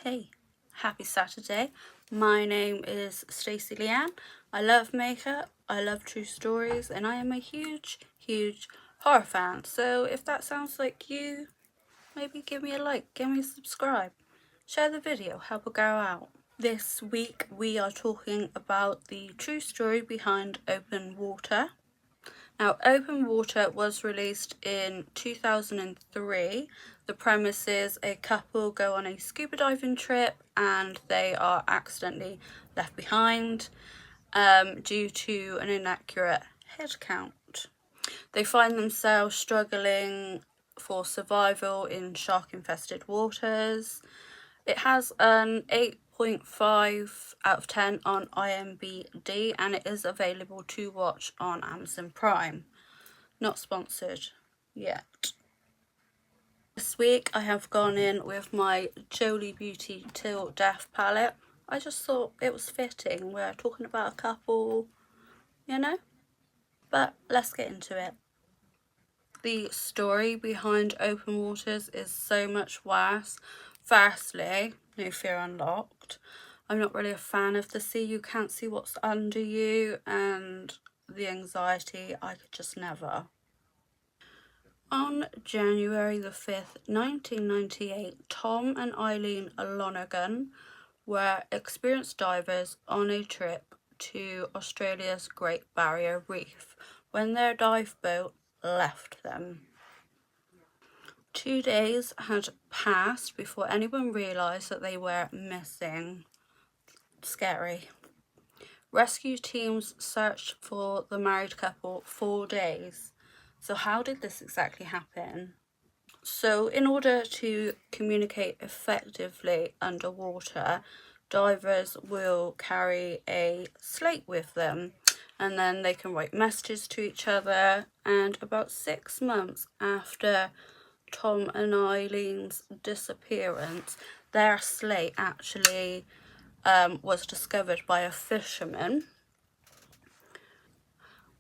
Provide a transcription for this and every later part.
Hey, happy Saturday. My name is Stacey Leanne. I love makeup, I love true stories, and I am a huge horror fan. So if that sounds like you, maybe give me a like, give me a subscribe, share the video, help a girl out. This week we are talking about the true story behind Open Water. Now, Open Water was released in 2003. The premise is a couple go on a scuba diving trip and they are accidentally left behind due to an inaccurate head count. They find themselves struggling for survival in shark-infested waters. It has an 8.5 out of 10 on IMDb and it is available to watch on Amazon Prime. Not sponsored yet. This week I have gone in with my Jolie Beauty Till Death palette. I just thought it was fitting. We're talking about a couple, you know? But let's get into it. The story behind Open Waters is so much worse. Firstly, No Fear Unlocked. I'm not really a fan of the sea. You can't see what's under you, and the anxiety, I could just never. On January the 5th, 1998, Tom and Eileen Lonergan were experienced divers on a trip to Australia's Great Barrier Reef when their dive boat left them. 2 days had passed before anyone realised that they were missing. Scary. Rescue teams searched for the married couple 4 days. So how did this exactly happen? So in order to communicate effectively underwater, divers will carry a slate with them and then they can write messages to each other. And about 6 months after Tom and Eileen's disappearance, their slate actually was discovered by a fisherman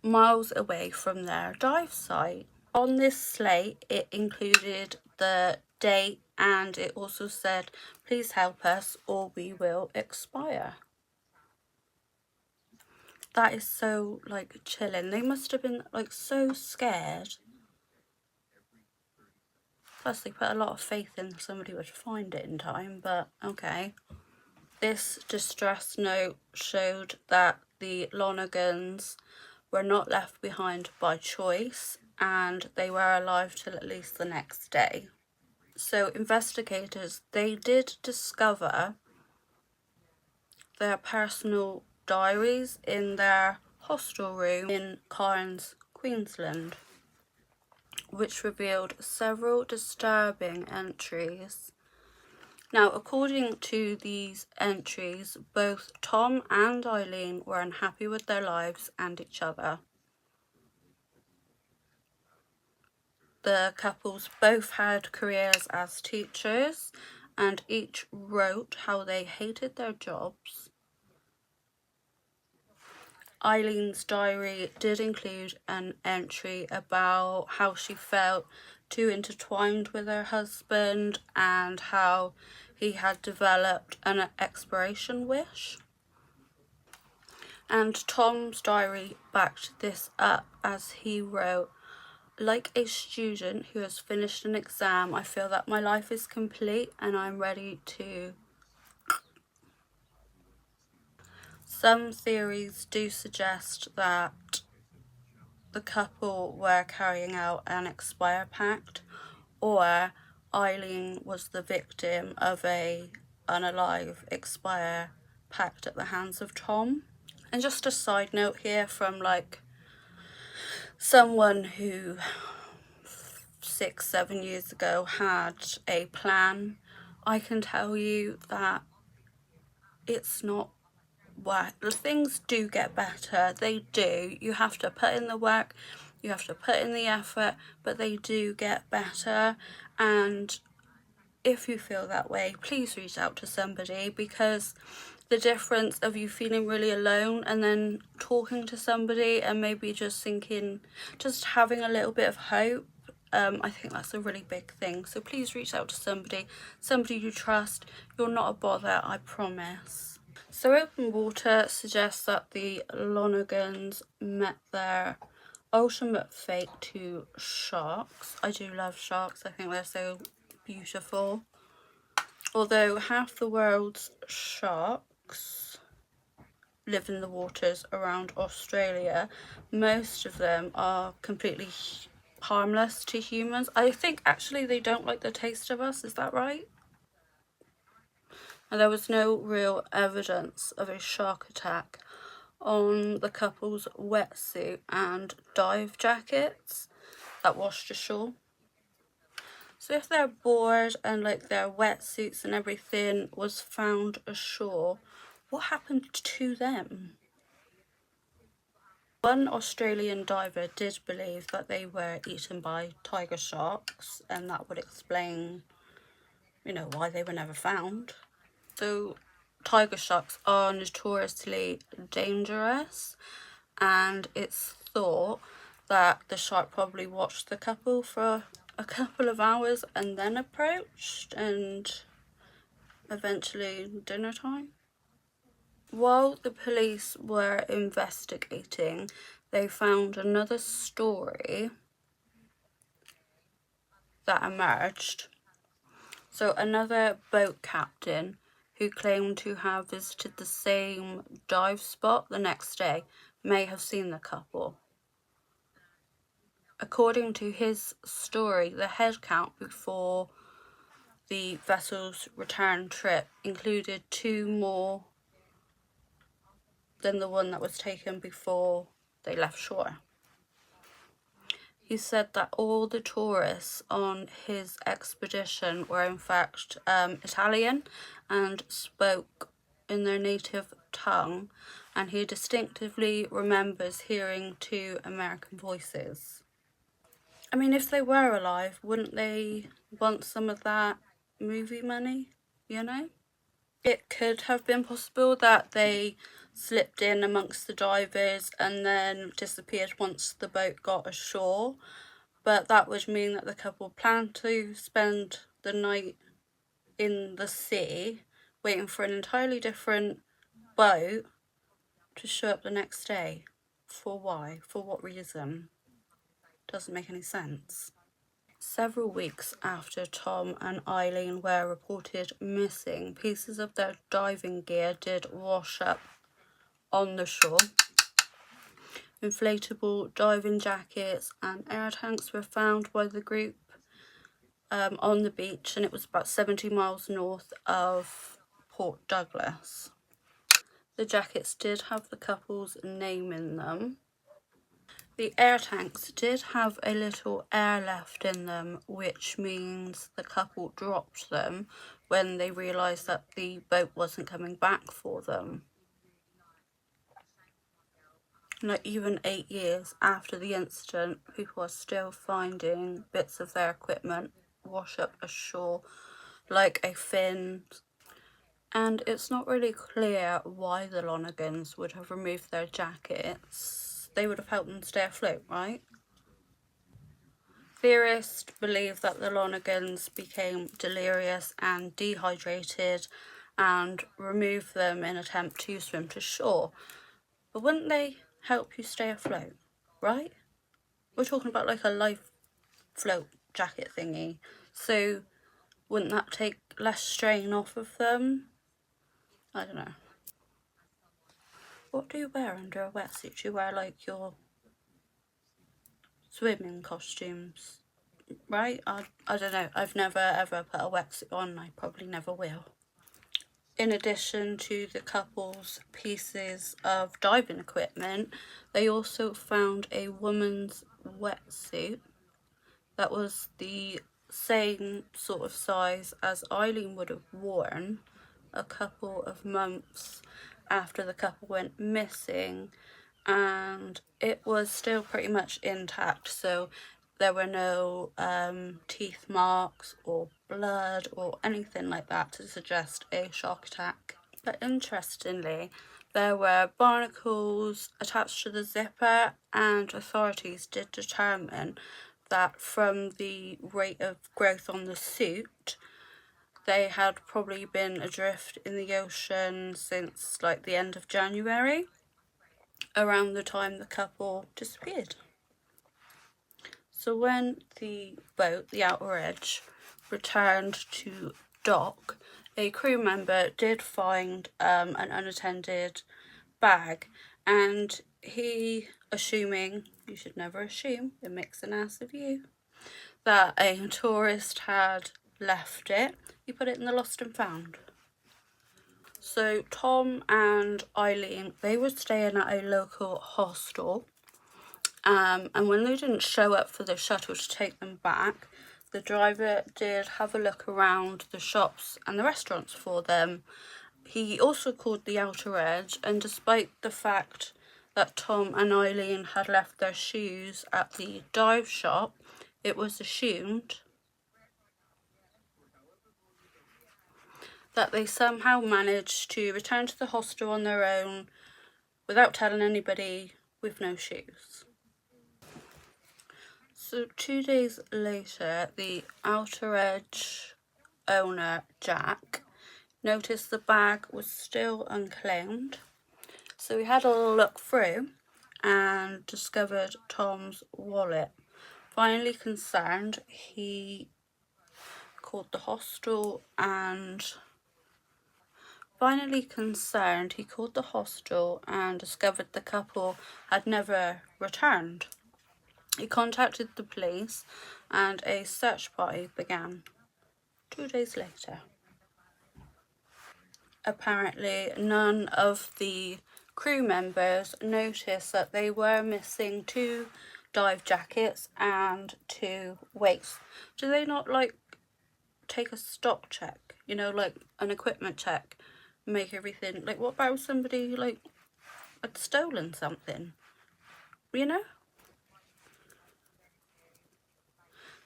miles away from their dive site. On this slate it included the date and it also said, "Please help us or we will expire." That is so like chilling. They must have been like so scared. Plus they put a lot of faith in somebody would find it in time, but okay. This distress note showed that the Lonergans were not left behind by choice and they were alive till at least the next day. So investigators, they did discover their personal diaries in their hostel room in Hains, Queensland, which revealed several disturbing entries. Now, according to these entries, both Tom and Eileen were unhappy with their lives and each other. The couples both had careers as teachers and each wrote how they hated their jobs. Eileen's diary did include an entry about how she felt too intertwined with her husband and how he had developed an exploration wish. And Tom's diary backed this up as he wrote, "Like a student who has finished an exam, I feel that my life is complete and I'm ready to..." Some theories do suggest that the couple were carrying out an expire pact, or Eileen was the victim of a unalive expire pact at the hands of Tom. And just a side note here from like someone who 6-7 years ago had a plan, I can tell you that it's not work. Things do get better, they do. You have to put in the work, you have to put in the effort, but they do get better. And if you feel that way, please reach out to somebody, because the difference of you feeling really alone and then talking to somebody and maybe just thinking, just having a little bit of hope, I think that's a really big thing. So please reach out to somebody you trust. You're not a bother, I promise. So open water suggests that the Lonergans met their ultimate fate to sharks. I do love sharks. I think they're so beautiful. Although half the world's sharks live in the waters around Australia, most of them are completely harmless to humans. I think actually they don't like the taste of us, is that right? And there was no real evidence of a shark attack on the couple's wetsuit and dive jackets that washed ashore. So if they're bored and like their wetsuits and everything was found ashore, what happened to them? One Australian diver did believe that they were eaten by tiger sharks, and that would explain, you know, why they were never found. So tiger sharks are notoriously dangerous, and it's thought that the shark probably watched the couple for a couple of hours and then approached, and eventually dinner time. While the police were investigating, they found another story that emerged. So another boat captain who claimed to have visited the same dive spot the next day may have seen the couple. According to his story, the head count before the vessel's return trip included 2 more than the one that was taken before they left shore. He said that all the tourists on his expedition were in fact Italian and spoke in their native tongue, and he distinctively remembers hearing 2 American voices. I mean, if they were alive, wouldn't they want some of that movie money, you know? It could have been possible that they slipped in amongst the divers and then disappeared once the boat got ashore, but that would mean that the couple planned to spend the night in the sea waiting for an entirely different boat to show up the next day. For why? For what reason? Doesn't make any sense. Several weeks after Tom and Eileen were reported missing, pieces of their diving gear did wash up on the shore. Inflatable diving jackets and air tanks were found by the group on the beach, and it was about 70 miles north of Port Douglas. The jackets did have the couple's name in them. The air tanks did have a little air left in them, which means the couple dropped them when they realised that the boat wasn't coming back for them. Like, even 8 years after the incident, people are still finding bits of their equipment wash up ashore, like a fin. And it's not really clear why the Lonergans would have removed their jackets. They would have helped them stay afloat, right? Theorists believe that the Lonergans became delirious and dehydrated and removed them in an attempt to swim to shore. But wouldn't they help you stay afloat, right? We're talking about like a life float jacket thingy. So wouldn't that take less strain off of them? I don't know. What do you wear under a wetsuit? Do you wear like your swimming costumes, right? I don't know. I've never ever put a wetsuit on. I probably never will. In addition to the couple's pieces of diving equipment, they also found a woman's wetsuit that was the same sort of size as Eileen would have worn a couple of months after the couple went missing, and it was still pretty much intact, so there were no teeth marks or blood or anything like that to suggest a shark attack. But interestingly, there were barnacles attached to the zipper, and authorities did determine that from the rate of growth on the suit, they had probably been adrift in the ocean since like the end of January, around the time the couple disappeared. So when the boat, the Outer Edge, returned to dock, a crew member did find an unattended bag, and he, assuming, you should never assume, it makes an ass of you, that a tourist had left it, he put it in the lost and found. So Tom and Eileen, they were staying at a local hostel, and when they didn't show up for the shuttle to take them back, the driver did have a look around the shops and the restaurants for them. He also called the Outer Edge, and despite the fact that Tom and Eileen had left their shoes at the dive shop, it was assumed that they somehow managed to return to the hostel on their own without telling anybody, with no shoes. So 2 days later, the Outer Edge owner, Jack, noticed the bag was still unclaimed. So he had a little look through and discovered Tom's wallet. Finally concerned, he called the hostel and discovered the couple had never returned. He contacted the police and a search party began 2 days later. Apparently, none of the crew members noticed that they were missing 2 dive jackets and 2 weights. Do they not like take a stock check, you know, like an equipment check, make everything, like what about somebody like had stolen something, you know?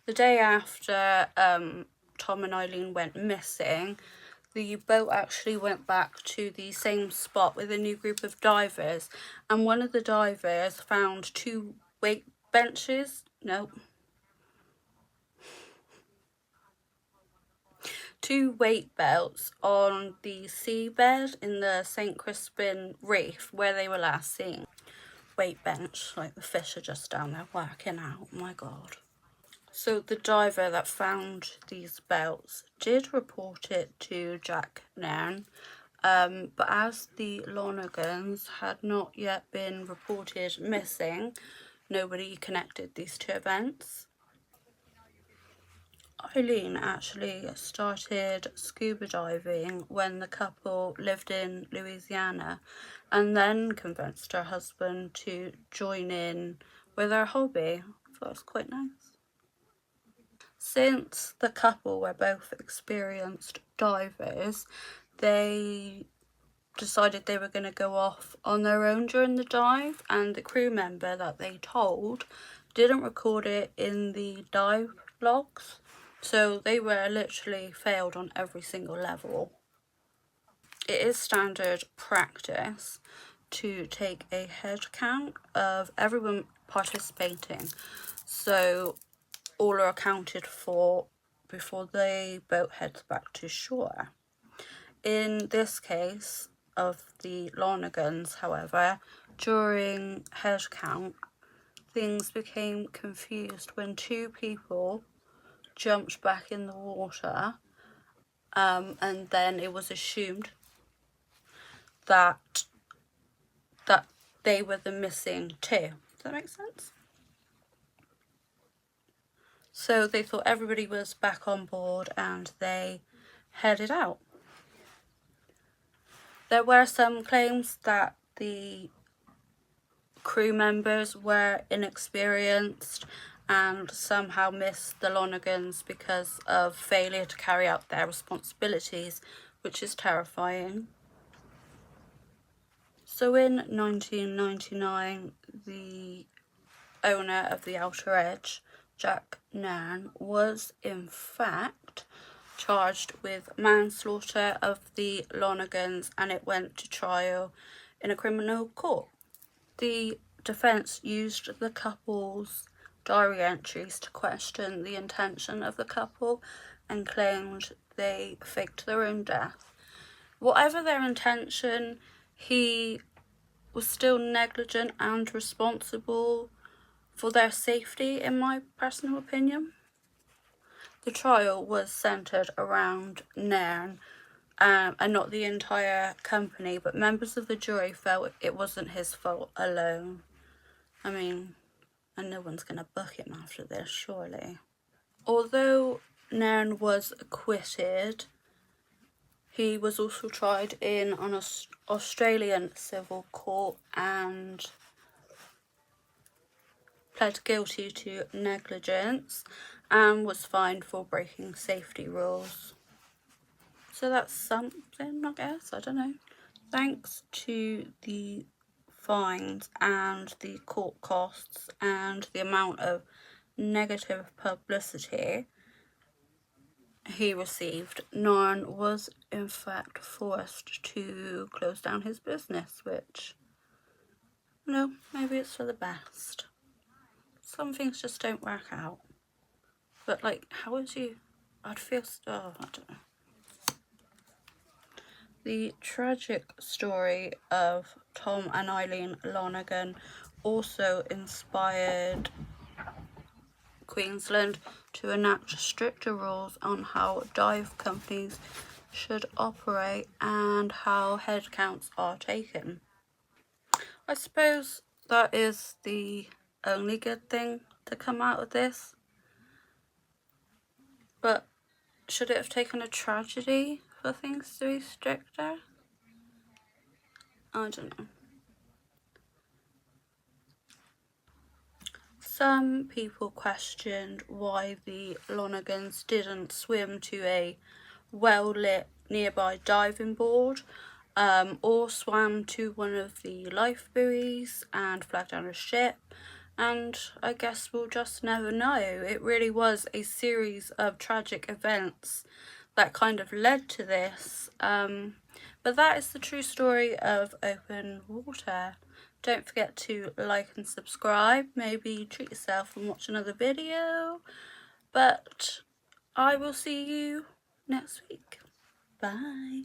The day after Tom and Eileen went missing, the boat actually went back to the same spot with a new group of divers, and one of the divers found 2 weight benches, no, 2 weight belts on the seabed in the St. Crispin Reef where they were last seen. Weight bench, like the fish are just down there working out, oh my god. So the diver that found these belts did report it to Jack Nairn, but as the Lonergans had not yet been reported missing, nobody connected these 2 events. Eileen actually started scuba diving when the couple lived in Louisiana, and then convinced her husband to join in with her hobby. I thought it was quite nice. Since the couple were both experienced divers, they decided they were going to go off on their own during the dive, and the crew member that they told didn't record it in the dive logs, so they were literally failed on every single level. It is standard practice to take a head count of everyone participating, so all are accounted for before the boat heads back to shore. In this case of the Lonergans, however, during head count, things became confused when 2 people jumped back in the water, and then it was assumed that they were the missing 2. Does that make sense? So they thought everybody was back on board and they headed out. There were some claims that the crew members were inexperienced and somehow missed the Lonergans because of failure to carry out their responsibilities, which is terrifying. So in 1999, the owner of the Outer Edge, Jack Nairn, was in fact charged with manslaughter of the Lonergans, and it went to trial in a criminal court. The defence used the couple's diary entries to question the intention of the couple and claimed they faked their own death. Whatever their intention, he was still negligent and responsible for their safety, in my personal opinion. The trial was centred around Nairn and not the entire company, but members of the jury felt it wasn't his fault alone. I mean, and no one's going to book him after this, surely. Although Nairn was acquitted, he was also tried in an Australian civil court and pled guilty to negligence and was fined for breaking safety rules. So that's something, I guess, I don't know. Thanks to the fines and the court costs and the amount of negative publicity he received, Nairn was in fact forced to close down his business, which, no, maybe it's for the best. Some things just don't work out. But like, how would you, I'd feel, oh, I don't know. The tragic story of Tom and Eileen Lonergan also inspired Queensland to enact stricter rules on how dive companies should operate and how head counts are taken. I suppose that is the only good thing to come out of this. But should it have taken a tragedy for things to be stricter? I don't know. Some people questioned why the Lonergans didn't swim to a well-lit nearby diving board or swam to one of the life buoys and flagged down a ship, and I guess we'll just never know. It really was a series of tragic events that kind of led to this, but that is the true story of open water. Don't forget to like and subscribe, maybe treat yourself and watch another video, but I will see you next week. Bye.